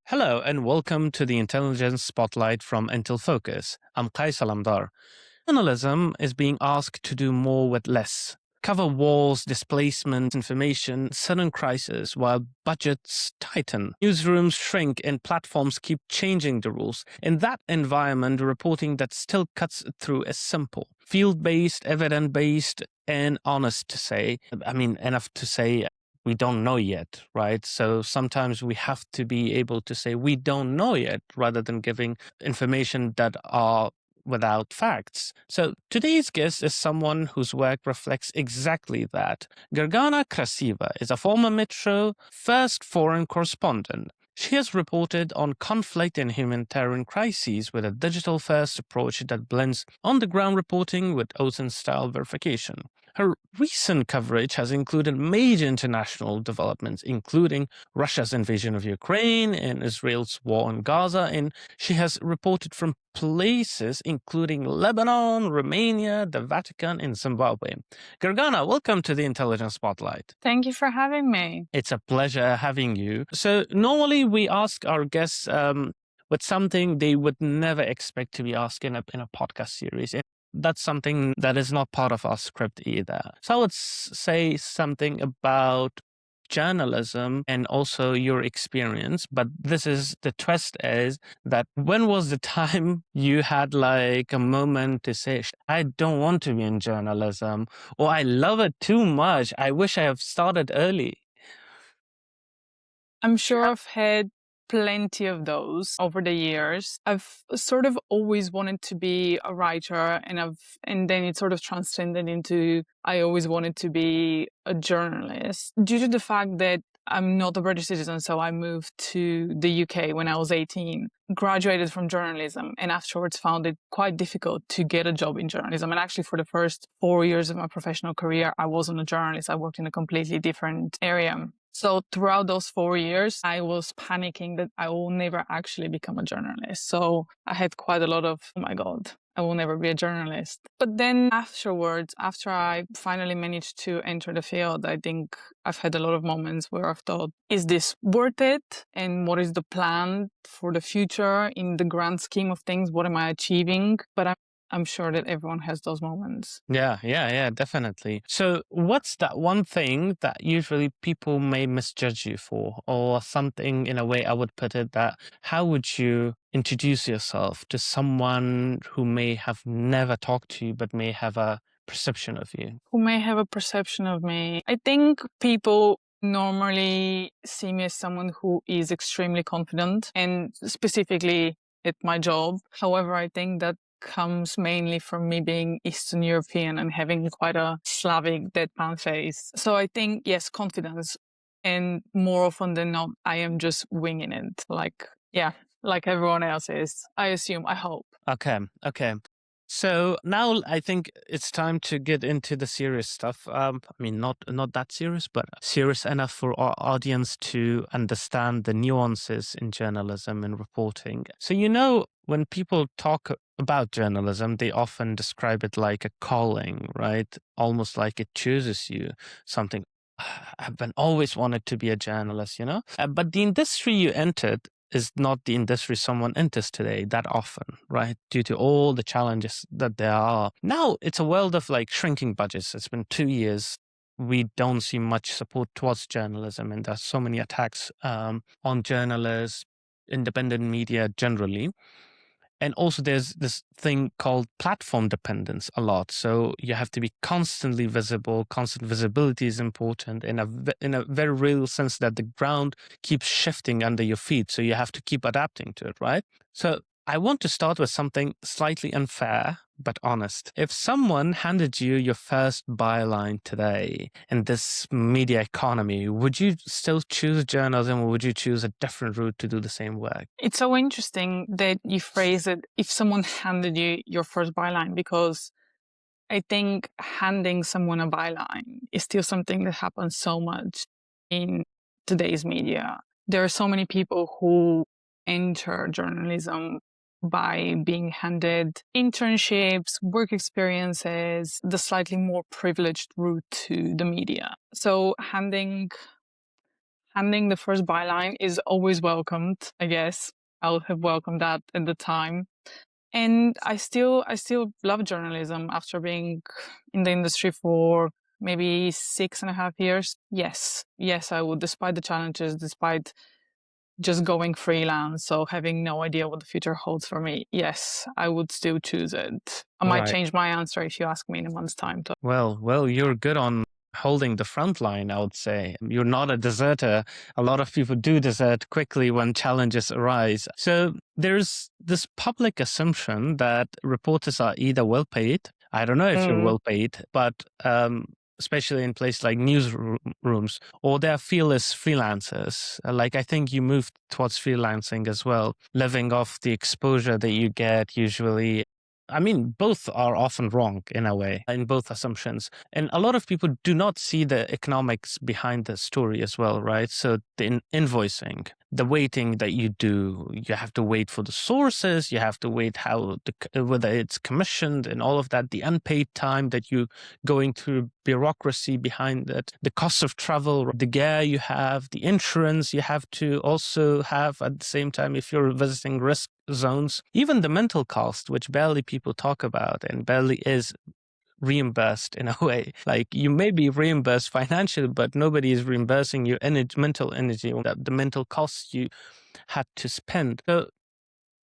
Hello and welcome to the Intelligence Spotlight from Untold Focus. I'm Qais Alamdar. Journalism is being asked to do more with less. Cover wars, displacement, information, sudden crisis while budgets tighten. Newsrooms shrink and platforms keep changing the rules. In that environment, reporting that still cuts through is simple. Field-based, evidence-based, and honest to say. Enough to say we don't know yet, right? So sometimes we have to be able to say we don't know yet rather than giving information that are without facts. So today's guest is someone whose work reflects exactly that. Gergana Krasteva is a former Metro first foreign correspondent. She has reported on conflict and humanitarian crises with a digital-first approach that blends on-the-ground reporting with OSINT-style verification. Her recent coverage has included major international developments, including Russia's invasion of Ukraine and Israel's war on Gaza, and she has reported from places including Lebanon, Romania, the Vatican, and Zimbabwe. Gergana, welcome to the Intelligence Spotlight. Thank you for having me. It's a pleasure having you. So normally we ask our guests with something they would never expect to be asked in a podcast series. And that's something that is not part of our script either. So I would say something about journalism and also your experience, but the twist is that when was the time you had like a moment to say, I don't want to be in journalism, or I love it too much, I wish I have started early? I'm sure I've had plenty of those over the years. I've sort of always wanted to be a writer, and then it sort of transcended into I always wanted to be a journalist. Due to the fact that I'm not a British citizen, so I moved to the UK when I was 18, graduated from journalism, and afterwards found it quite difficult to get a job in journalism. And actually, for the first 4 years of my professional career, I wasn't a journalist. I worked in a completely different area. So throughout those 4 years, I was panicking that I will never actually become a journalist. So I had quite a lot of, oh my God, I will never be a journalist. But then afterwards, after I finally managed to enter the field, I think I've had a lot of moments where I've thought, is this worth it? And what is the plan for the future in the grand scheme of things? What am I achieving? But I'm sure that everyone has those moments. Yeah, definitely. So what's that one thing that usually people may misjudge you for, or something, in a way I would put it, that how would you introduce yourself to someone who may have never talked to you but may have a perception of you? Who may have a perception of me? I think people normally see me as someone who is extremely confident, and specifically at my job. However, I think that comes mainly from me being Eastern European and having quite a Slavic deadpan face. So I think, yes, confidence. And more often than not, I am just winging it. Like everyone else is. I assume, I hope. Okay. So now I think it's time to get into the serious stuff. Not that serious, but serious enough for our audience to understand the nuances in journalism and reporting. So, when people talk about journalism, they often describe it like a calling, right? Almost like it chooses you, something. I've always wanted to be a journalist, But the industry you entered is not the industry someone enters today that often, right? Due to all the challenges that there are. Now it's a world of like shrinking budgets. It's been 2 years. We don't see much support towards journalism, and there's so many attacks on journalists, independent media generally. And also there's this thing called platform dependence a lot. So you have to be constantly visible. Constant visibility is important in a very real sense that the ground keeps shifting under your feet. So you have to keep adapting to it, right? So I want to start with something slightly unfair, but honest. If someone handed you your first byline today in this media economy, would you still choose journalism, or would you choose a different route to do the same work? It's so interesting that you phrase it, if someone handed you your first byline, because I think handing someone a byline is still something that happens so much in today's media. There are so many people who enter journalism by being handed internships, work experiences, the slightly more privileged route to the media. So handing the first byline is always welcomed, I guess. I would have welcomed that at the time. And I still love journalism after being in the industry for maybe 6.5 years. Yes, I would, despite the challenges, despite just going freelance, so having no idea what the future holds for me. Yes, I would still choose it. I might change my answer if you ask me in a month's time. Well, you're good on holding the front line, I would say. You're not a deserter. A lot of people do desert quickly when challenges arise. So there's this public assumption that reporters are either well paid. I don't know if you're well paid, but especially in places like newsrooms, or they're fearless freelancers. Like I think you moved towards freelancing as well, living off the exposure that you get usually. I mean, both are often wrong in a way, in both assumptions. And a lot of people do not see the economics behind the story as well, right? So the invoicing, the waiting that you do, you have to wait for the sources, you have to wait whether it's commissioned and all of that, the unpaid time that you going through bureaucracy behind it, the cost of travel, the gear you have, the insurance you have to also have at the same time if you're visiting risk zones, even the mental cost, which barely people talk about and barely is reimbursed in a way. Like you may be reimbursed financially, but nobody is reimbursing your mental energy, the mental costs you had to spend. So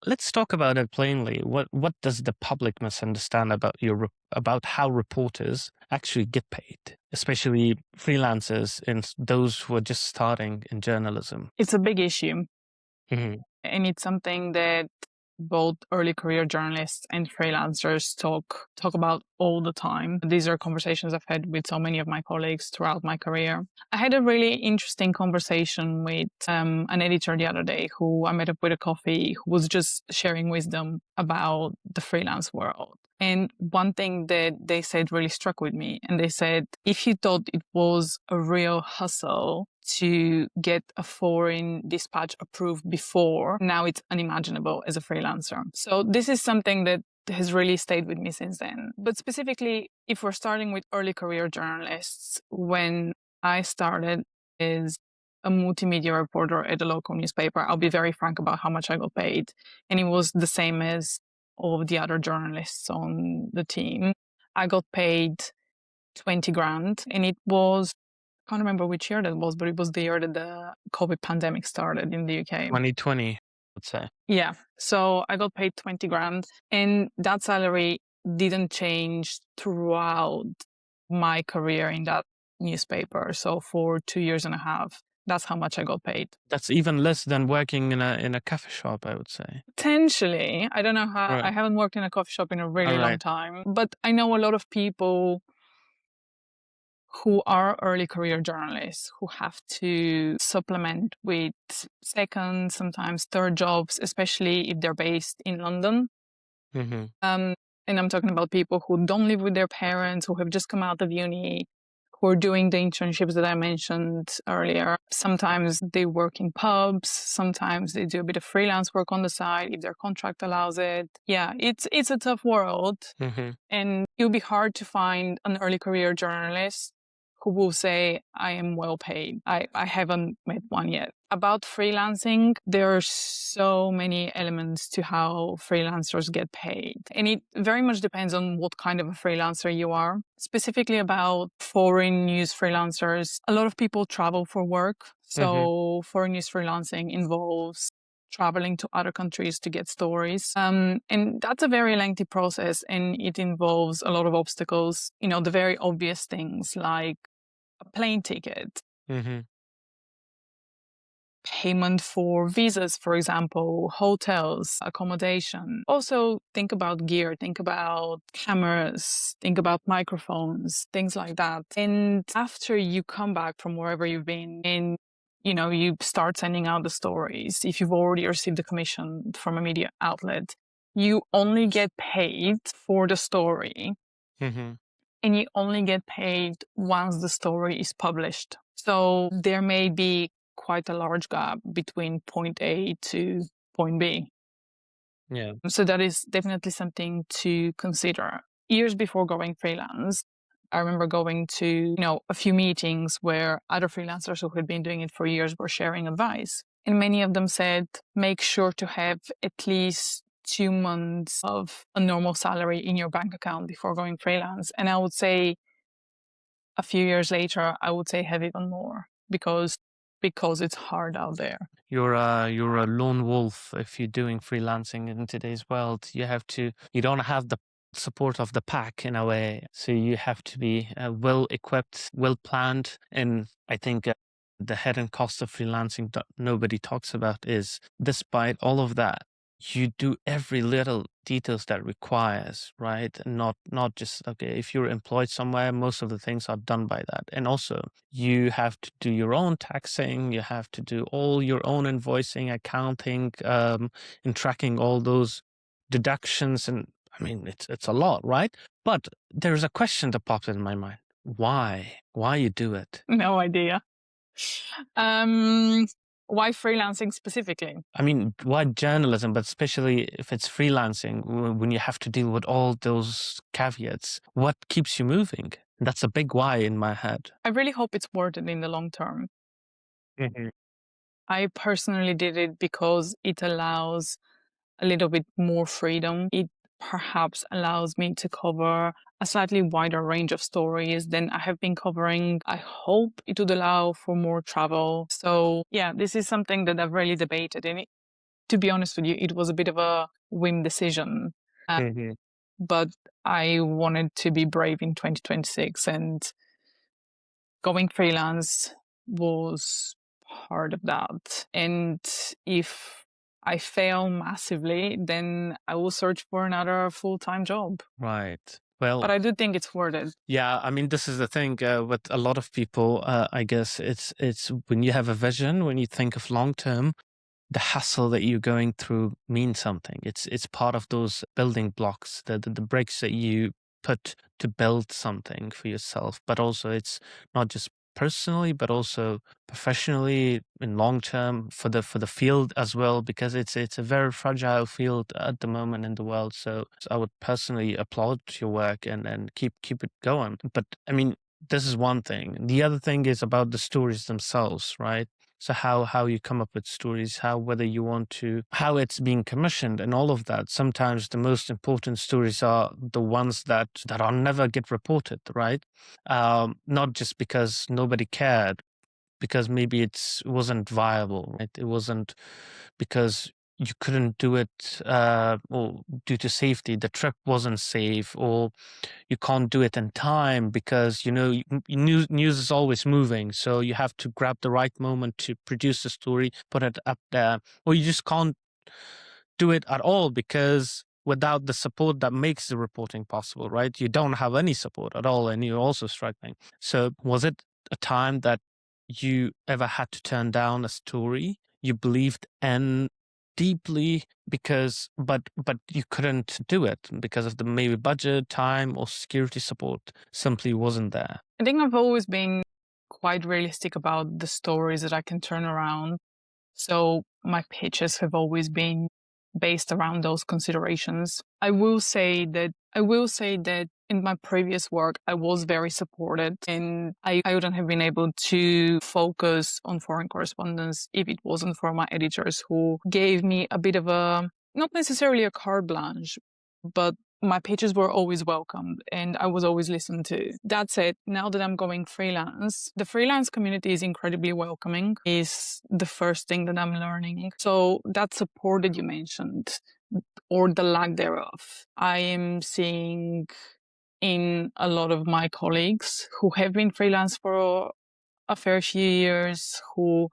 let's talk about it plainly. What does the public misunderstand about how reporters actually get paid, especially freelancers and those who are just starting in journalism? It's a big issue. Mm-hmm. And it's something that both early career journalists and freelancers talk about all the time. These are conversations I've had with so many of my colleagues throughout my career. I had a really interesting conversation with an editor the other day who I met up with a coffee, who was just sharing wisdom about the freelance world. And one thing that they said really struck with me. And they said, if you thought it was a real hustle to get a foreign dispatch approved before, now it's unimaginable as a freelancer. So this is something that has really stayed with me since then. But specifically, if we're starting with early career journalists, when I started as a multimedia reporter at a local newspaper, I'll be very frank about how much I got paid. And it was the same as all of the other journalists on the team. I got paid 20 grand, and it was, I can't remember which year that was, but it was the year that the COVID pandemic started in the UK. 2020, let's say. Yeah. So I got paid 20 grand, and that salary didn't change throughout my career in that newspaper. So for 2.5 years, that's how much I got paid. That's even less than working in a coffee shop, I would say. Potentially. I don't know how. Right. I haven't worked in a coffee shop in a really long Alright. time, but I know a lot of people who are early career journalists who have to supplement with second, sometimes third jobs, especially if they're based in London. Mm-hmm. And I'm talking about people who don't live with their parents, who have just come out of uni, who are doing the internships that I mentioned earlier. Sometimes they work in pubs. Sometimes they do a bit of freelance work on the side if their contract allows it. Yeah, it's a tough world. Mm-hmm. And it'll be hard to find an early career journalist who will say, I am well paid. I haven't met one yet. About freelancing, there are so many elements to how freelancers get paid. And it very much depends on what kind of a freelancer you are. Specifically about foreign news freelancers, a lot of people travel for work. So foreign news freelancing involves traveling to other countries to get stories. And that's a very lengthy process, and it involves a lot of obstacles. You know, the very obvious things like a plane ticket, payment for visas, for example, hotels, accommodation. Also, think about gear, think about cameras, think about microphones, things like that. And after you come back from wherever you've been and you start sending out the stories, if you've already received the commission from a media outlet, you only get paid for the story. And you only get paid once the story is published. So there may be quite a large gap between point A to point B. Yeah. So that is definitely something to consider. Years before going freelance, I remember going to, a few meetings where other freelancers who had been doing it for years were sharing advice. And many of them said, make sure to have at least 2 months of a normal salary in your bank account before going freelance. And I would say a few years later, I would say have even more because it's hard out there. You're a lone wolf if you're doing freelancing in today's world. You don't have the support of the pack in a way, so you have to be well equipped, well planned. And I think the hidden cost of freelancing that nobody talks about is, despite all of that, you do every little details that requires, right? And not just, okay, if you're employed somewhere, most of the things are done by that. And also you have to do your own taxing, you have to do all your own invoicing, accounting, and tracking all those deductions. And I mean, it's a lot, right? But there's a question that pops in my mind. Why you do it? No idea. Um, why freelancing specifically? I mean, why journalism, but especially if it's freelancing, when you have to deal with all those caveats, what keeps you moving? That's a big why in my head. I really hope it's worth it in the long term. Mhm. I personally did it because it allows a little bit more freedom. It perhaps allows me to cover a slightly wider range of stories than I have been covering. I hope it would allow for more travel. So, yeah, this is something that I've really debated. And to be honest with you, it was a bit of a whim decision. Mhm. But I wanted to be brave in 2026, and going freelance was part of that. And if I fail massively, then I will search for another full-time job. Right. Well, But I do think it's worth it. yeah, I mean, this is the thing with a lot of people. I guess it's when you have a vision, when you think of long term, the hassle that you're going through means something. It's part of those building blocks, the bricks that you put to build something for yourself. But also, it's not just personally, but also professionally in long term for the field as well, because it's a very fragile field at the moment in the world. So I would personally applaud your work and keep it going. But I mean, this is one thing. The other thing is about the stories themselves, right? So how you come up with stories, how whether you want to, how it's being commissioned, and all of that. Sometimes the most important stories are the ones that are never get reported, right? Not just because nobody cared, because maybe it wasn't viable, right? It wasn't because you couldn't do it, or due to safety, the trip wasn't safe, or you can't do it in time because news is always moving, so you have to grab the right moment to produce the story, put it up there, or you just can't do it at all because without the support that makes the reporting possible, right? You don't have any support at all and you're also struggling. So was it a time that you ever had to turn down a story you believed in deeply because but you couldn't do it because of the maybe budget, time, or security support simply wasn't there? I think I've always been quite realistic about the stories that I can turn around. So my pitches have always been based around those considerations. I will say that in my previous work, I was very supported, and I wouldn't have been able to focus on foreign correspondence if it wasn't for my editors who gave me a bit of a, not necessarily a carte blanche, but my pitches were always welcomed and I was always listened to. That said, now that I'm going freelance, the freelance community is incredibly welcoming, is the first thing that I'm learning. So that support that you mentioned, or the lack thereof, I am seeing in a lot of my colleagues who have been freelance for a fair few years, who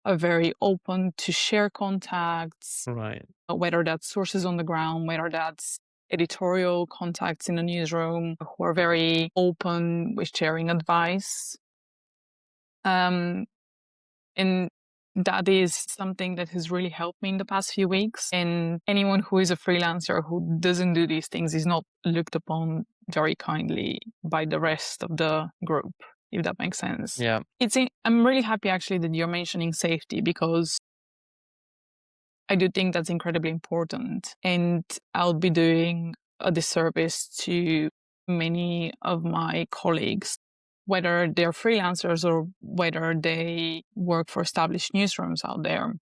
are very open to share contacts, Right. whether that's sources on the ground, whether that's editorial contacts in the newsroom, who are very open with sharing advice. Um, and that is something that has really helped me in the past few weeks. And anyone who is a freelancer who doesn't do these things is not looked upon very kindly by the rest of the group, if that makes sense. Yeah. I'm really happy actually that you're mentioning safety, because I do think that's incredibly important. And I'll be doing a disservice to many of my colleagues, whether they're freelancers or whether they work for established newsrooms out there.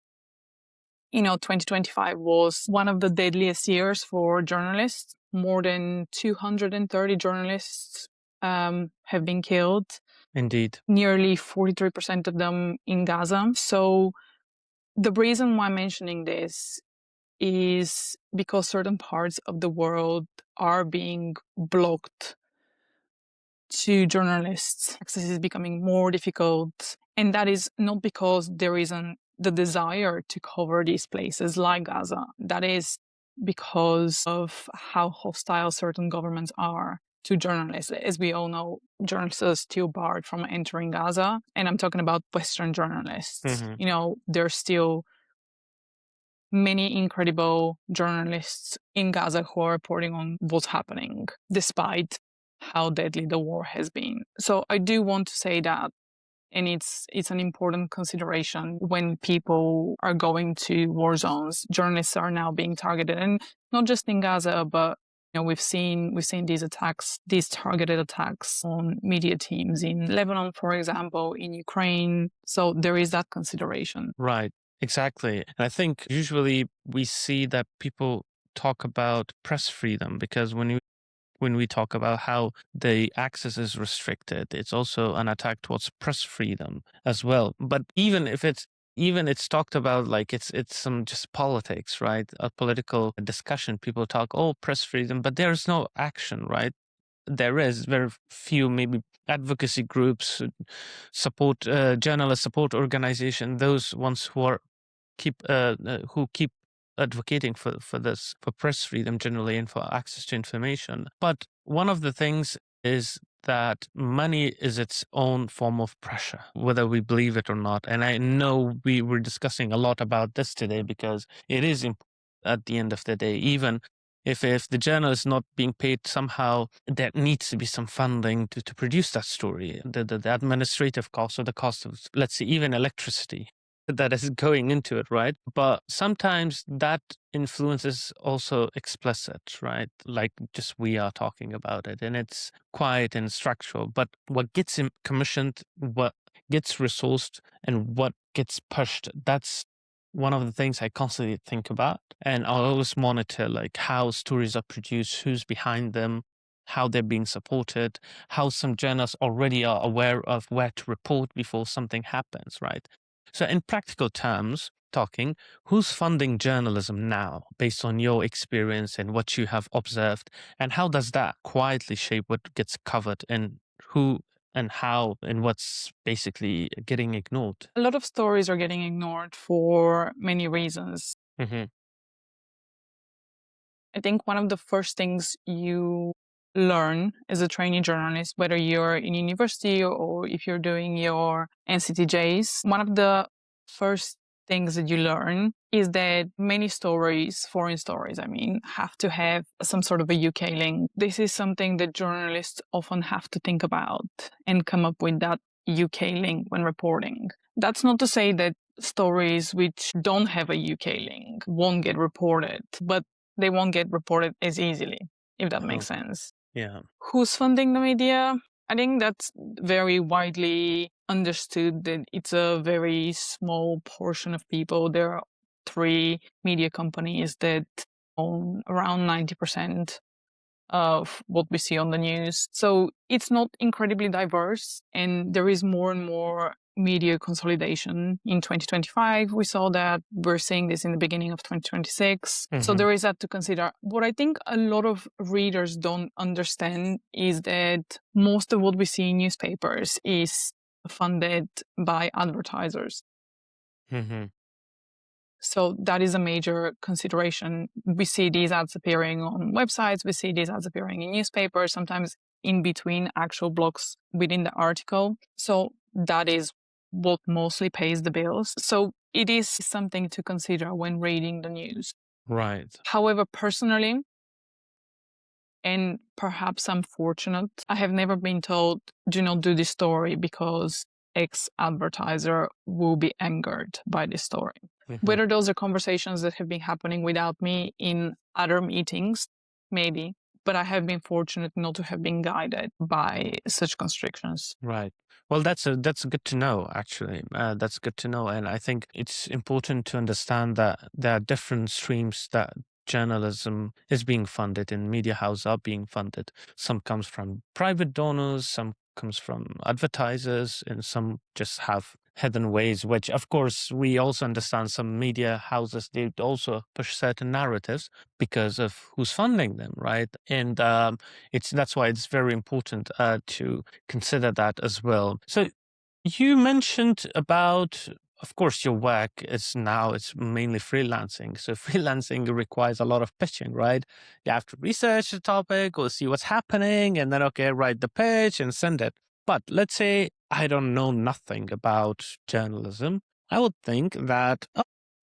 2025 was one of the deadliest years for journalists. More than 230 journalists have been killed. Indeed. Nearly 43% of them in Gaza. So the reason why I'm mentioning this is because certain parts of the world are being blocked to journalists. Access is becoming more difficult. And that is not because there isn't the desire to cover these places like Gaza. That is because of how hostile certain governments are to journalists. As we all know, journalists are still barred from entering Gaza. And I'm talking about Western journalists. There's still many incredible journalists in Gaza who are reporting on what's happening, despite how deadly the war has been. So I do want to say that, and it's an important consideration when people are going to war zones. Journalists are now being targeted, and not just in Gaza, but we've seen these attacks, these targeted attacks on media teams in Lebanon, for example, in Ukraine. So there is that consideration. Right. Exactly. And I think usually we see that people talk about press freedom because when we talk about how the access is restricted, it's also an attack towards press freedom as well. But even if it's talked about like it's some just politics, right? A political discussion. People talk, oh, press freedom, but there's no action, right? There is very few maybe advocacy groups, support journalist support organization, those ones who keep advocating for this, for press freedom generally and for access to information. But one of the things is that money is its own form of pressure, whether we believe it or not. And I know we were discussing a lot about this today because it is important at the end of the day. Even if the journal is not being paid somehow, there needs to be some funding to produce that story. The administrative cost or the cost of, let's say, even electricity that is going into it, right? But sometimes that influence is also explicit, right? Like just we are talking about it, and it's quiet and structural. But what gets commissioned, what gets resourced, and what gets pushed, that's one of the things I constantly think about. And I'll always monitor like how stories are produced, who's behind them, how they're being supported, how some journalists already are aware of where to report before something happens, right? So in practical terms, talking, who's funding journalism now based on your experience and what you have observed? And how does that quietly shape what gets covered and who and how and what's basically getting ignored? A lot of stories are getting ignored for many reasons. Mm-hmm. I think one of the first things you learn as a trainee journalist, whether you're in university or if you're doing your NCTJs, one of the first things that you learn is that many stories, foreign stories, have to have some sort of a UK link. This is something that journalists often have to think about and come up with that UK link when reporting. That's not to say that stories which don't have a UK link won't get reported, but they won't get reported as easily, if that makes sense. Yeah. Who's funding the media? I think that's very widely understood that it's a very small portion of people. There are 3 media companies that own around 90% of what we see on the news. So it's not incredibly diverse, and there is more and more media consolidation in 2025. We saw that. We're seeing this in the beginning of 2026. So there is that to consider. What I think a lot of readers don't understand is that most of what we see in newspapers is funded by advertisers. So that is a major consideration. We see these ads appearing on websites. We see these ads appearing in newspapers, sometimes in between actual blocks within the article. So that is what mostly pays the bills. So it is something to consider when reading the news. Right. However, personally, and perhaps I'm fortunate, I have never been told, do not do this story because X advertiser will be angered by this story. Mhm. Whether those are conversations that have been happening without me in other meetings, maybe, but I have been fortunate not to have been guided by such constrictions. Right. Well, that's good to know. Actually, that's good to know, and I think it's important to understand that there are different streams that journalism is being funded and media houses are being funded. Some comes from private donors, some comes from advertisers, and some just have hidden ways. Which, of course, we also understand. Some media houses they also push certain narratives because of who's funding them, right? And it's that's why it's very important to consider that as well. So you mentioned about, of course, your work is now it's mainly freelancing. So freelancing requires a lot of pitching, right? You have to research the topic or see what's happening, and then okay, write the pitch and send it. But let's say I don't know nothing about journalism. I would think that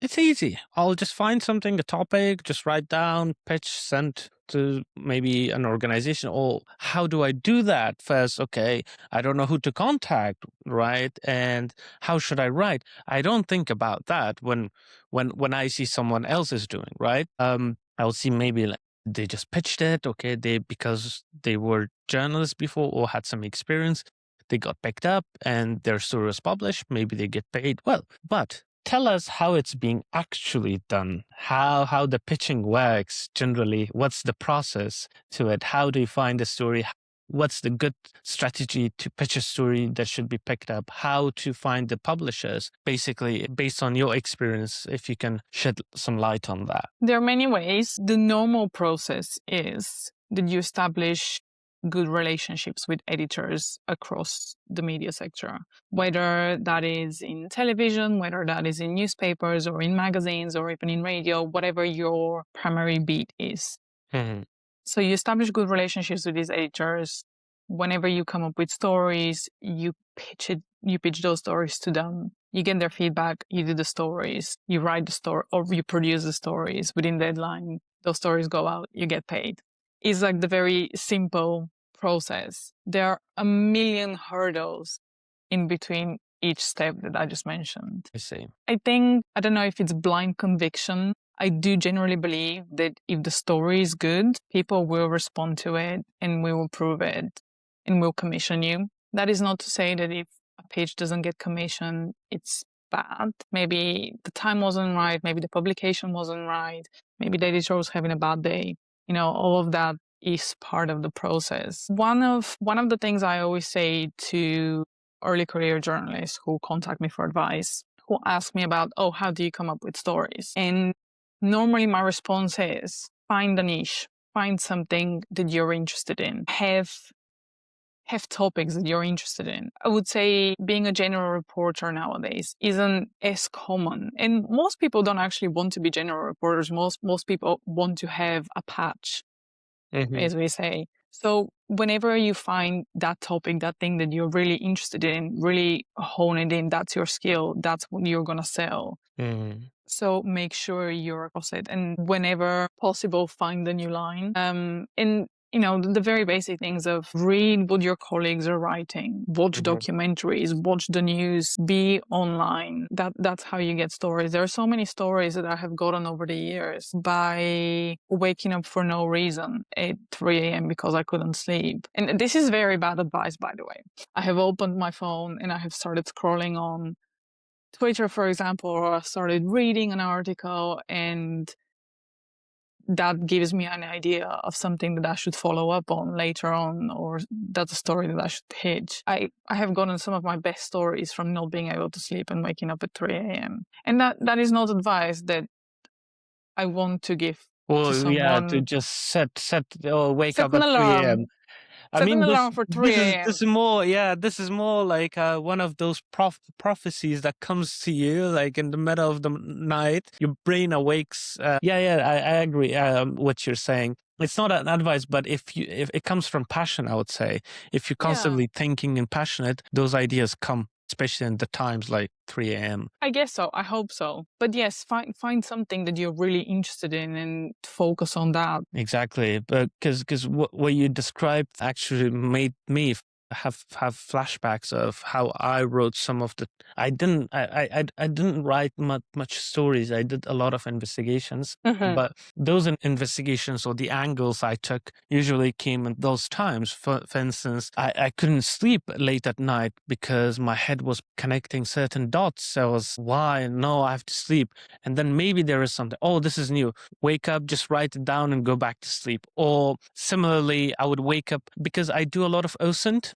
it's easy. I'll just find something, a topic, just write down, pitch, send to maybe an organization. Or how do I do that? First, okay, I don't know who to contact, right? And how should I write? I don't think about that when I see someone else is doing, right? I'll see maybe like they just pitched it, okay, they because they were journalists before or had some experience, they got picked up and their story was published, maybe they get paid. Well, but tell us how it's being actually done, how the pitching works generally, what's the process to it, how do you find a story, what's the good strategy to pitch a story that should be picked up, how to find the publishers, basically based on your experience, if you can shed some light on that. There are many ways. The normal process is that you establish good relationships with editors across the media sector, whether that is in television, whether that is in newspapers or in magazines or even in radio, whatever your primary beat is. Mhm. So you establish good relationships with these editors. Whenever you come up with stories, you pitch those stories to them. You get their feedback, you do the stories, you write the story or you produce the stories within deadline. Those stories go out, you get paid. It's like the very simple process. There are a million hurdles in between each step that I just mentioned. I see. I think, I don't know if it's blind conviction. I do generally believe that if the story is good, people will respond to it and we will prove it and will commission you. That is not to say that if a page doesn't get commissioned, it's bad. Maybe the time wasn't right. Maybe the publication wasn't right. Maybe the editor was having a bad day. You know, all of that is part of the process. One of the things I always say to early career journalists who contact me for advice, who ask me about, oh, how do you come up with stories? And normally my response is find a niche, find something that you're interested in, have topics that you're interested in. I would say being a general reporter nowadays isn't as common. And most people don't actually want to be general reporters. Most people want to have a patch, Mhm. as we say. So whenever you find that topic, that thing that you're really interested in, really hone it in, that's your skill, that's what you're going to sell. Mhm. So make sure you're across it and whenever possible, find a new line. And you know, the very basic things of read what your colleagues are writing, watch Mhm. documentaries, watch the news, be online. That's how you get stories. There are so many stories that I have gotten over the years by waking up for no reason at 3 a.m. because I couldn't sleep. And this is very bad advice, by the way. I have opened my phone and I have started scrolling on Twitter, for example, or I started reading an article and that gives me an idea of something that I should follow up on later on, or that's a story that I should pitch. I have gotten some of my best stories from not being able to sleep and waking up at 3 a.m. And that is not advice that I want to give to Well, yeah, to someone. just set or wake Set up an at 3 a.m. alarm. I Set an mean, alarm for 3 this a.m. is more, yeah, this is more like one of those prophecies that comes to you like in the middle of the night. Your brain awakes. I agree. What you're saying. It's not an advice, but if it comes from passion, I would say, if you're Yeah. constantly thinking and passionate, those ideas come, especially in the times like 3 a.m. I guess so. I hope so. But yes, find something that you're really interested in and focus on that. Exactly, but because what you described actually made me have flashbacks of how I wrote some of the. I didn't write much stories. I did a lot of investigations, but those investigations or the angles I took usually came in those times. For instance, I couldn't sleep late at night because my head was connecting certain dots. I was, why? No, I have to sleep. And then maybe there is something. Oh, this is new. Wake up, just write it down and go back to sleep. Or similarly, I would wake up because I do a lot of OSINT.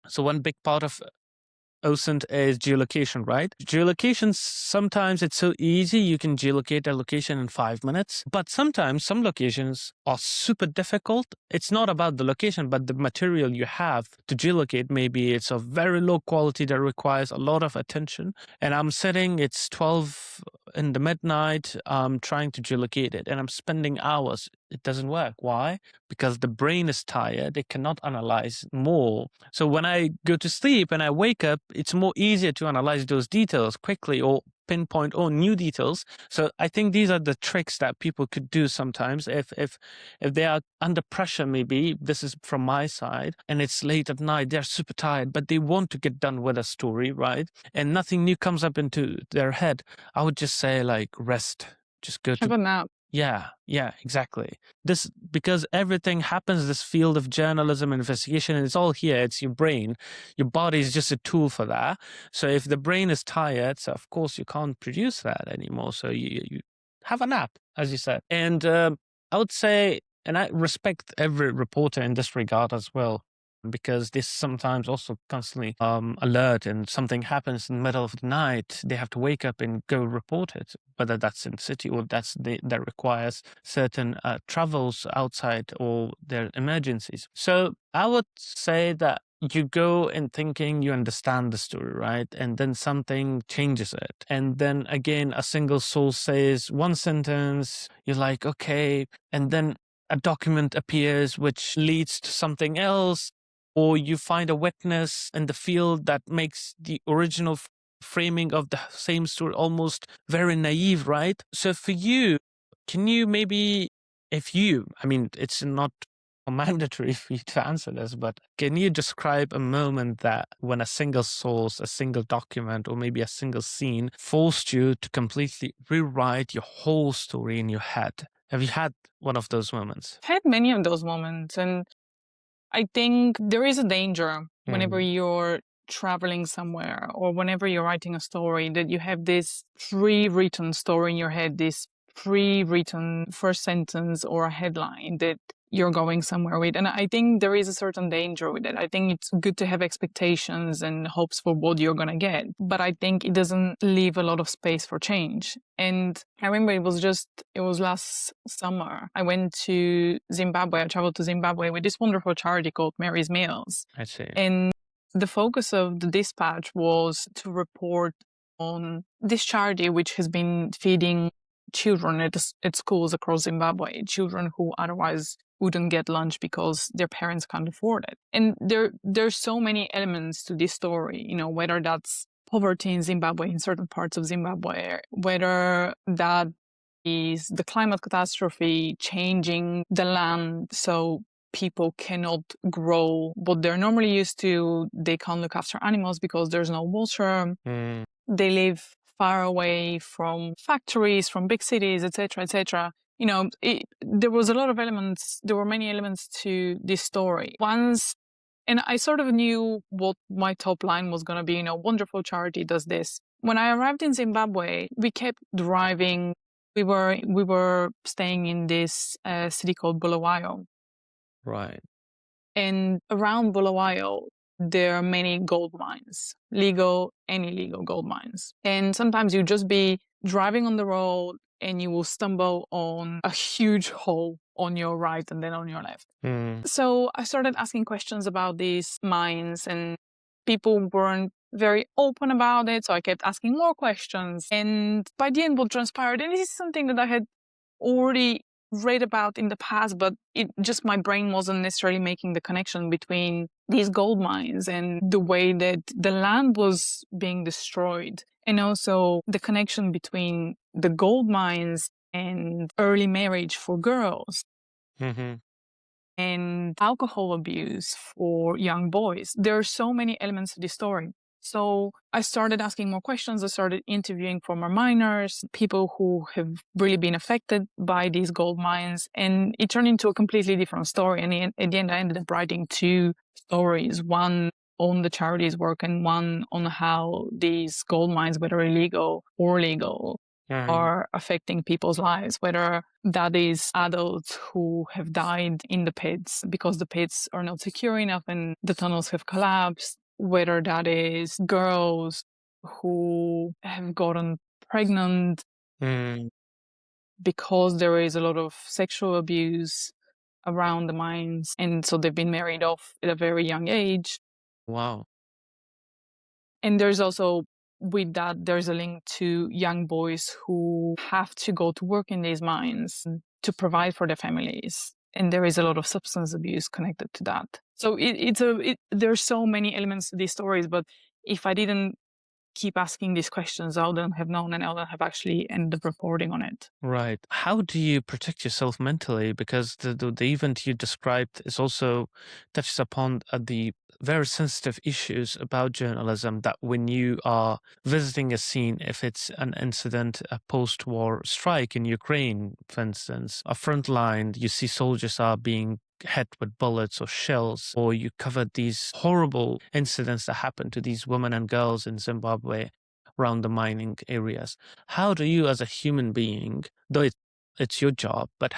So one big part of OSINT is geolocation, right? Geolocation, sometimes it's so easy. You can geolocate a location in 5 minutes. But sometimes some locations are super difficult. It's not about the location, but the material you have to geolocate. Maybe it's of very low quality that requires a lot of attention. And I'm sitting, it's 12 in the midnight, trying to geolocate it. And I'm spending hours. It doesn't work. Why? Because the brain is tired. It cannot analyze more. So when I go to sleep and I wake up, it's more easier to analyze those details quickly or pinpoint new details. So I think these are the tricks that people could do sometimes if they are under pressure. Maybe this is from my side, and it's late at night. They're super tired, but they want to get done with a story, right? And nothing new comes up into their head. I would just say, like, rest. Just go Have to. a nap. Yeah, exactly. This, because everything happens, this field of journalism and investigation, and it's all here. It's your brain. Your body is just a tool for that. So if the brain is tired, so of course you can't produce that anymore. So you have a nap, as you said. And I would say, and I respect every reporter in this regard as well, because they sometimes also constantly alert, and something happens in the middle of the night, they have to wake up and go report it, whether that's in city or that requires certain travels outside or their emergencies. So I would say that you go in thinking you understand the story, right? And then something changes it. And then again, a single source says one sentence, you're like, okay. And then a document appears which leads to something else, or you find a witness in the field that makes the original framing of the same story almost very naive, right? So for you, can you maybe, I mean, it's not mandatory for you to answer this, but can you describe a moment that when a single source, a single document, or maybe a single scene forced you to completely rewrite your whole story in your head? Have you had one of those moments? I've had many of those moments, and I think there is a danger whenever you're traveling somewhere or whenever you're writing a story that you have this pre-written story in your head, this pre-written first sentence or a headline that you're going somewhere with. And I think there is a certain danger with it. I think it's good to have expectations and hopes for what you're going to get, but I think it doesn't leave a lot of space for change. And I remember it was last summer. I went to Zimbabwe. I traveled to Zimbabwe with this wonderful charity called Mary's Meals. I see. And the focus of the dispatch was to report on this charity, which has been feeding children at schools across Zimbabwe, children who otherwise wouldn't get lunch because their parents can't afford it. And there's so many elements to this story, whether that's poverty in Zimbabwe, in certain parts of Zimbabwe, whether that is the climate catastrophe changing the land so people cannot grow what they're normally used to. They can't look after animals because there's no water. They live far away from factories, from big cities, etc., etc. There was a lot of elements. There were many elements to this story. And I sort of knew what my top line was going to be. Wonderful charity does this. When I arrived in Zimbabwe, we kept driving. We were staying in this city called Bulawayo. Right. And around Bulawayo, there are many gold mines, legal and illegal gold mines. And sometimes you just be driving on the road and you will stumble on a huge hole on your right and then on your left. So I started asking questions about these mines, and people weren't very open about it. So I kept asking more questions. And by the end, what transpired, and this is something that I had already read about in the past, but my brain wasn't necessarily making the connection between these gold mines and the way that the land was being destroyed, and also the connection between the gold mines and early marriage for girls. and alcohol abuse for young boys. There are so many elements to this story. So I started asking more questions. I started interviewing former miners, people who have really been affected by these gold mines, and it turned into a completely different story. And at the end, I ended up writing two stories, one on the charities work and one on how these gold mines, whether illegal or legal, are affecting people's lives, whether that is adults who have died in the pits because the pits are not secure enough and the tunnels have collapsed, whether that is girls who have gotten pregnant Mm. because there is a lot of sexual abuse around the mines, and so they've been married off at a very young age. Wow. And there's also, with that, there's a link to young boys who have to go to work in these mines to provide for their families. And there is a lot of substance abuse connected to that. So there's so many elements to these stories, but if I didn't keep asking these questions, I wouldn't have known and I wouldn't have actually ended up reporting on it. Right. How do you protect yourself mentally? Because the event you described is also touches upon the very sensitive issues about journalism that when you are visiting a scene, if it's an incident, a post-war strike in Ukraine, for instance, a front line, you see soldiers are being hit with bullets or shells, or you covered these horrible incidents that happened to these women and girls in Zimbabwe around the mining areas. How do you, as a human being, though it's your job, but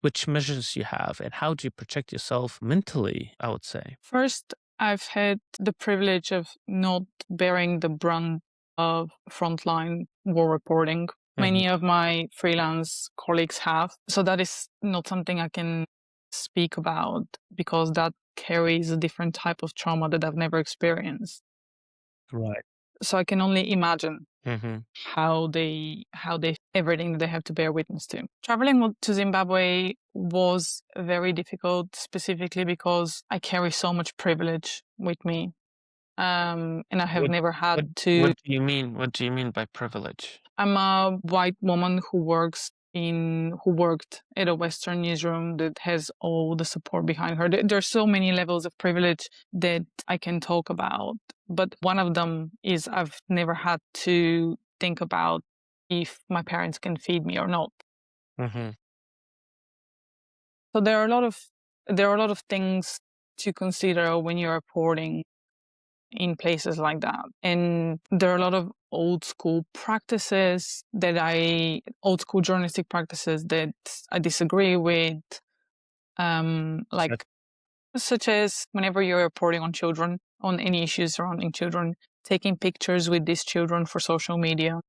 which measures you have, and how do you protect yourself mentally, I would say? First, I've had the privilege of not bearing the brunt of frontline war reporting. Mhm. Many of my freelance colleagues have. So that is not something I can speak about because that carries a different type of trauma that I've never experienced. Right. So I can only imagine Hmm. how they everything that they have to bear witness to. Traveling to Zimbabwe was very difficult, specifically because I carry so much privilege with me, and I have What never what had to. what do you mean? What do you mean by privilege? I'm a white woman who worked at a Western newsroom that has all the support behind her. There's so many levels of privilege that I can talk about, but one of them is I've never had to think about if my parents can feed me or not. Hmm. So there are a lot of things to consider when you're reporting in places like that. And there are a lot of old school journalistic practices that I disagree with, So, like such as whenever you're reporting on children, on any issues surrounding children, taking pictures with these children for social media.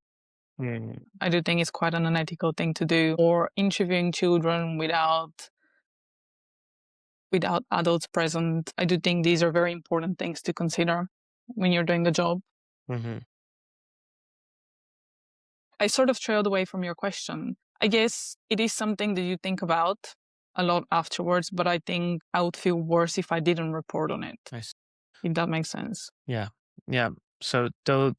mm, I do think it's quite an unethical thing to do, or interviewing children without adults present. I do think these are very important things to consider when you're doing the job. hmm. I sort of trailed away from your question. I guess it is something that you think about a lot afterwards, but I think I would feel worse if I didn't report on it, I see. if that makes sense. Yeah, yeah. So though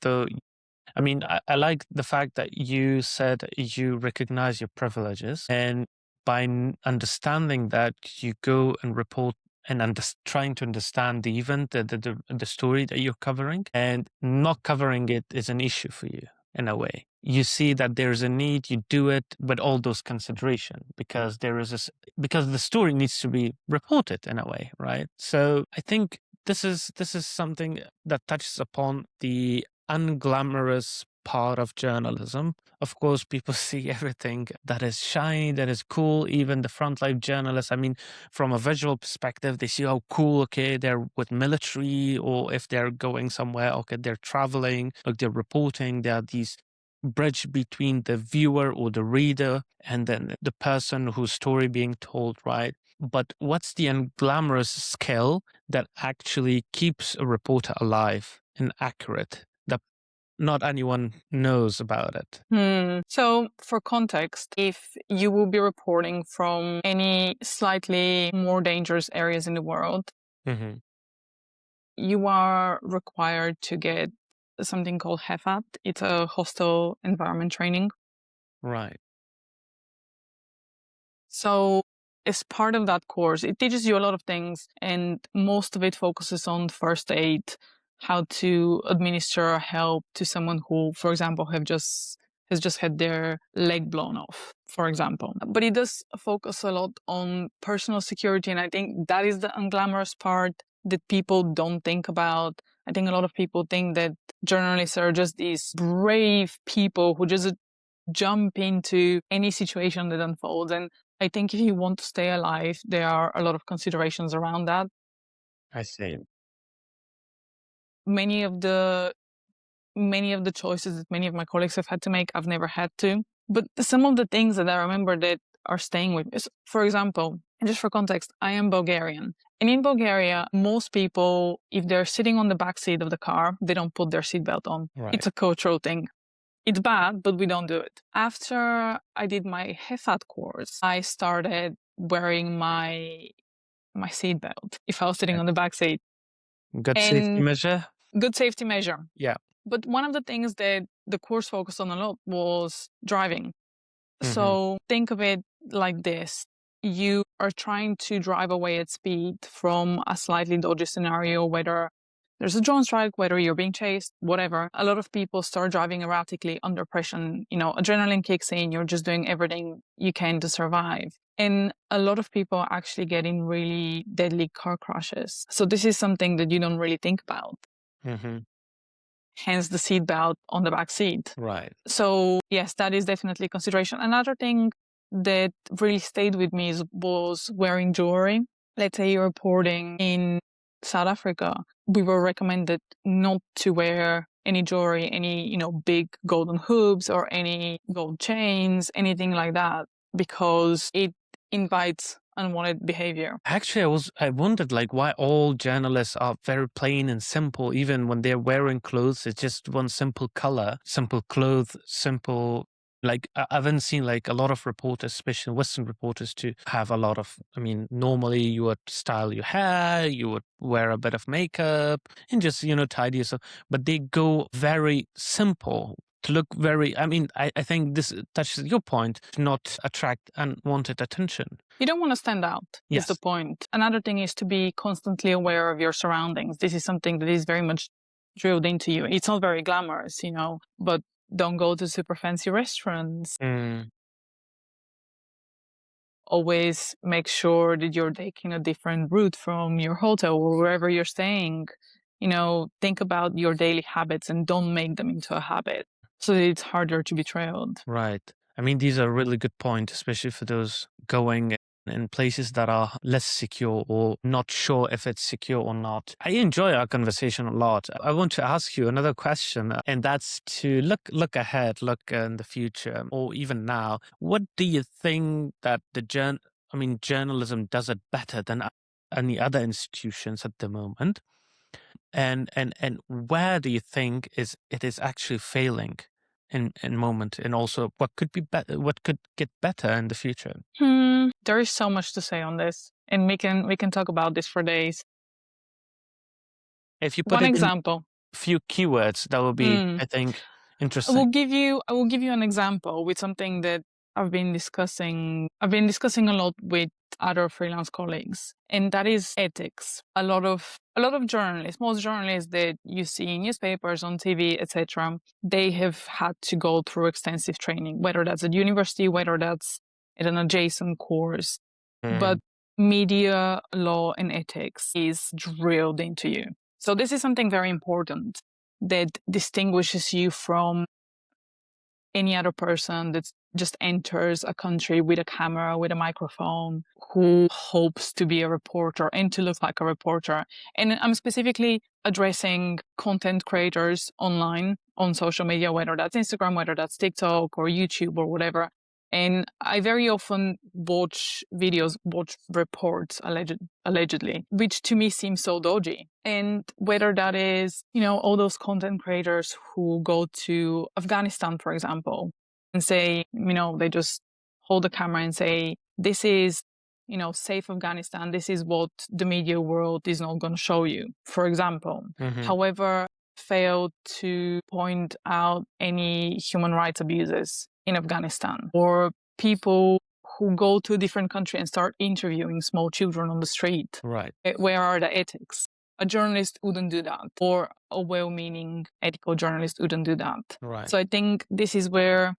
I mean, I like the fact that you said you recognize your privileges, and by understanding that, you go and report and trying to understand the event, the story that you're covering, and not covering it is an issue for you in a way. You see that there's a need, you do it with all those consideration because because the story needs to be reported in a way, right? So I think this is something that touches upon the unglamorous part of journalism. Of course, people see everything that is shiny, that is cool, even the frontline journalists. I mean, from a visual perspective, they see how cool, okay, they're with military, or if they're going somewhere, okay, they're traveling, like they're reporting, there are these bridge between the viewer or the reader and then the person whose story being told, right? But what's the unglamorous skill that actually keeps a reporter alive and accurate, that not anyone knows about it? So, for context, if you will be reporting from any slightly more dangerous areas in the world, Hmm. you are required to get something called HEFAT. It's a hostile environment training. Right. So as part of that course, it teaches you a lot of things, and most of it focuses on first aid, how to administer help to someone who, for example, has just had their leg blown off, for example. But it does focus a lot on personal security, and I think that is the unglamorous part that people don't think about. I think a lot of people think that journalists are just these brave people who just jump into any situation that unfolds. And I think if you want to stay alive, there are a lot of considerations around that. I see. Many of the choices that many of my colleagues have had to make, I've never had to. But some of the things that I remember that are staying with me is, for example, and just for context, I am Bulgarian. And in Bulgaria, most people, if they're sitting on the back seat of the car, they don't put their seatbelt on. Right. It's a cultural thing. It's bad, but we don't do it. After I did my HEFAT course, I started wearing my seatbelt if I was sitting on the back seat. Good safety measure. Good safety measure. Yeah. But one of the things that the course focused on a lot was driving. So think of it like this. You are trying to drive away at speed from a slightly dodgy scenario, whether there's a drone strike, whether you're being chased, whatever. A lot of people start driving erratically under pressure. Adrenaline kicks in. You're just doing everything you can to survive. And a lot of people actually get in really deadly car crashes. So this is something that you don't really think about. Hence the seatbelt on the back seat. Right. So yes, that is definitely a consideration. Another thing that really stayed with me was wearing jewelry. Let's say you're reporting in South Africa. We were recommended not to wear any jewelry, any, big golden hoops or any gold chains, anything like that, because it invites unwanted behavior. Actually, I wondered why all journalists are very plain and simple. Even when they're wearing clothes, it's just one simple color, simple clothes, simple. I haven't seen a lot of reporters, especially Western reporters, to have a lot of. Normally you would style your hair, you would wear a bit of makeup, and just tidy yourself. But they go very simple to look very. I think this touches your point to not attract unwanted attention. You don't want to stand out, is the point. Another thing is to be constantly aware of your surroundings. This is something that is very much drilled into you. It's not very glamorous, but don't go to super fancy restaurants. Always make sure that you're taking a different route from your hotel or wherever you're staying. Think about your daily habits and don't make them into a habit so that it's harder to be trailed. Right. These are really good points, especially for those going in places that are less secure or not sure if it's secure or not. I enjoy our conversation a lot. I want to ask you another question, and that's to look ahead, look in the future, or even now. What do you think that journalism does it better than any other institutions at the moment? And where do you think it is actually failing in moment, and also what could be better, what could get better in the future? There is so much to say on this, and we can talk about this for days. If you put One it example, in few keywords, that would be, I think, interesting. I will give you an example with something that I've been discussing a lot with other freelance colleagues, and that is ethics. A lot of journalists, most journalists that you see in newspapers, on TV, etc., they have had to go through extensive training, whether that's at university, whether that's at an adjacent course. But media law and ethics is drilled into you. So this is something very important that distinguishes you from any other person that just enters a country with a camera, with a microphone, who hopes to be a reporter and to look like a reporter. And I'm specifically addressing content creators online on social media, whether that's Instagram, whether that's TikTok or YouTube or whatever. And I very often watch reports allegedly, which to me seems so dodgy. And whether that is, all those content creators who go to Afghanistan, for example, and say, they just hold the camera and say, this is, safe Afghanistan. This is what the media world is not going to show you, for example. However, failed to point out any human rights abuses in Afghanistan, or people who go to a different country and start interviewing small children on the street. Right. Where are the ethics? A journalist wouldn't do that, or a well-meaning ethical journalist wouldn't do that. Right. So I think this is what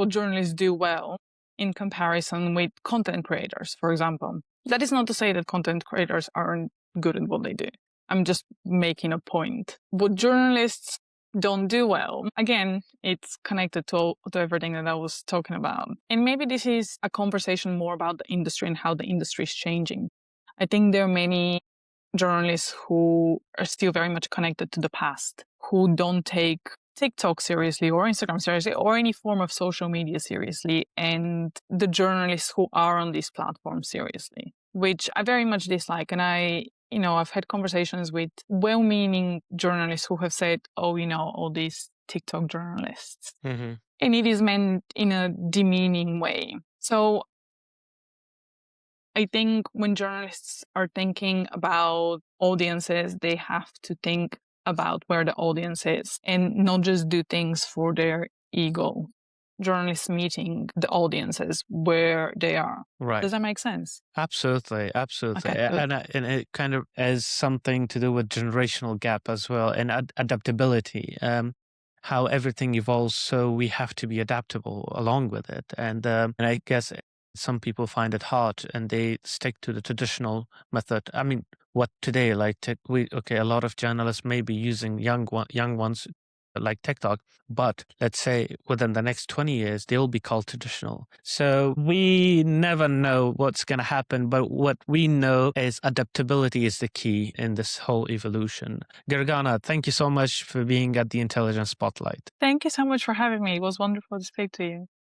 journalists do well in comparison with content creators, for example. That is not to say that content creators aren't good at what they do. I'm just making a point. What journalists don't do well, again, it's connected to everything that I was talking about. And maybe this is a conversation more about the industry and how the industry is changing. I think there are many journalists who are still very much connected to the past, who don't take TikTok seriously or Instagram seriously or any form of social media seriously, and the journalists who are on these platforms seriously, which I very much dislike. And I've had conversations with well-meaning journalists who have said, all these TikTok journalists. Mm-hmm. And it is meant in a demeaning way. So I think when journalists are thinking about audiences, they have to think about where the audience is and not just do things for their ego. Journalists meeting the audiences where they are. Right. Does that make sense? Absolutely. Okay. And it kind of has something to do with generational gap as well, and adaptability. How everything evolves, so we have to be adaptable along with it. And I guess some people find it hard and they stick to the traditional method. I mean, what today, like a lot of journalists may be using young ones like TikTok, but let's say within the next 20 years, they'll be called traditional. So we never know what's going to happen, but what we know is adaptability is the key in this whole evolution. Gergana, thank you so much for being at the Intelligence Spotlight. Thank you so much for having me. It was wonderful to speak to you.